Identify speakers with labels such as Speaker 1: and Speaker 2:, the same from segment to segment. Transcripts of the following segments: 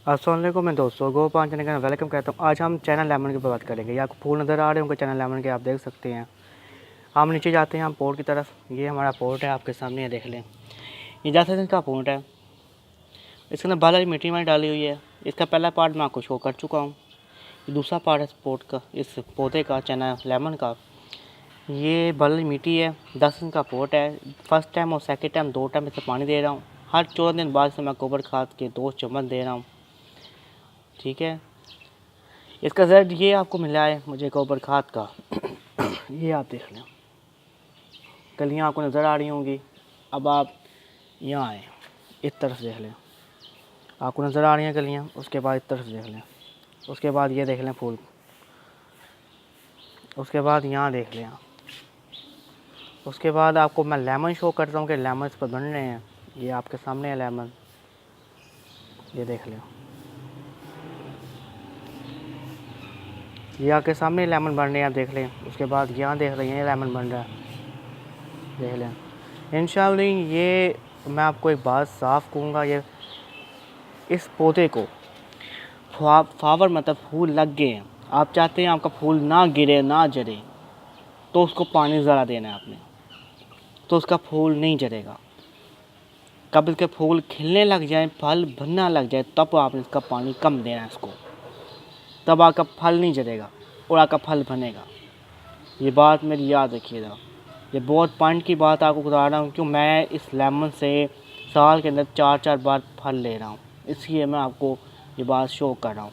Speaker 1: अस्सलाम वालेकुम मैं दोस्तों गो पान चैनल का वेलकम करता हूँ। आज हम चैनल लेमन की बात करेंगे। ये आपको फूल नज़र आ रहे होंगे चैनल लेमन के, आप देख सकते हैं। हम नीचे जाते हैं हम पोर्ट की तरफ। ये हमारा पोर्ट है, आपके सामने है, देख लें। ये 10 दिन का पोर्ट है। इसके अंदर बाला मिट्टी में डाली हुई है। इसका पहला पार्ट मैं आपको शो कर चुका हूँ। ये दूसरा पार्ट है पोर्ट का, इस पौधे का, चैनल लेमन का। ये बाला मिट्टी है, 10 दिन का पोर्ट है। फर्स्ट टाइम और सेकेंड टाइम 2 टाइम इसे पानी दे रहा हूँ। हर 14 दिन बाद से मैं गोबर खाद के 2 चम्मच दे रहा हूँ, ठीक है। इसका रिजल्ट ये आपको मिला है मुझे गोबर खाद का। ये आप देख लें, कलियाँ आपको नज़र आ रही होंगी। अब आप यहाँ आए, इस तरफ देख लें, आपको नज़र आ रही हैं कलियाँ। उसके बाद इस तरफ देख लें, उसके बाद ये देख लें फूल, उसके बाद यहाँ देख लें आप। उसके बाद आपको मैं लेमन शो करता हूँ कि लेमन इस पर बन रहे हैं। ये आपके सामने है लेमन, ये देख लें, ये आपके सामने लेमन बन रहे हैं, आप देख लें। उसके बाद यहाँ देख रहे हैं लेमन बन रहा है, देख लें। इंशाअल्लाह ये मैं आपको एक बात साफ़ कहूँगा, ये इस पौधे को फ्लावर मतलब फूल लग गए हैं, आप चाहते हैं आपका फूल ना गिरे ना जरे, तो उसको पानी ज़रा देना है आपने, तो उसका फूल नहीं जरेगा। कब इसके फूल खिलने लग जाए, फल बनना लग जाए, तब आपने इसका पानी कम देना है इसको, तब आपका फल नहीं जरेगा और आपका फल बनेगा। ये बात मेरी याद रखिएगा। ये बहुत पॉइंट की बात आपको बता रहा हूँ, क्यों मैं इस लेमन से साल के अंदर 4-4 बार फल ले रहा हूँ, इसलिए मैं आपको ये बात शो कर रहा हूँ।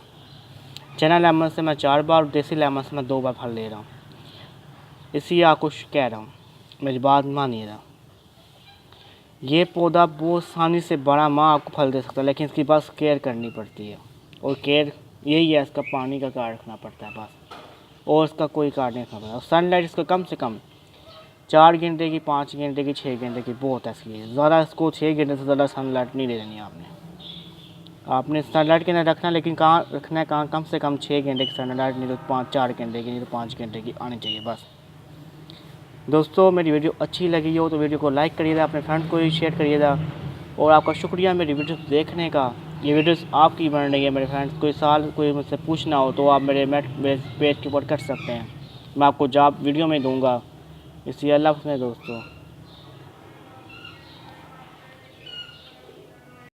Speaker 1: चना लेमन से मैं 4 बार, देसी लेमन से मैं 2 बार फल ले रहा हूँ, इसलिए आपको कह रहा हूँ, मेरी बात मानिएगा। ये पौधा बहुत आसानी से बड़ा माँ आपको फल दे सकता है, लेकिन इसकी बस केयर करनी पड़ती है, और केयर यही है, इसका पानी का ख्याल रखना पड़ता है बस, और इसका कोई ख्याल नहीं रखना पड़ता। और सनलाइट इसका कम से कम 4 घंटे की, 5 घंटे की, 6 घंटे की बहुत है इसलिए। ज़्यादा इसको 6 घंटे से ज़्यादा सनलाइट नहीं देनी आपने सनलाइट के अंदर रखना, लेकिन कहाँ रखना है, कहाँ, कम से कम 6 घंटे की सनलाइट, नहीं तो 4 घंटे की, नहीं तो 5 घंटे की आनी चाहिए बस। दोस्तों मेरी वीडियो अच्छी लगी हो तो वीडियो को लाइक करिएगा, अपने फ्रेंड को भी शेयर करिएगा, और आपका शुक्रिया मेरी वीडियो देखने का। ये वीडियोस आपकी बन रही है मेरे फ्रेंड्स। कोई सवाल कोई मुझसे पूछना हो तो आप मेरे पेज के ऊपर कर सकते हैं, मैं आपको जवाब वीडियो में दूंगा। इसलिए अल्लाह हाफ़िज़ दोस्तों।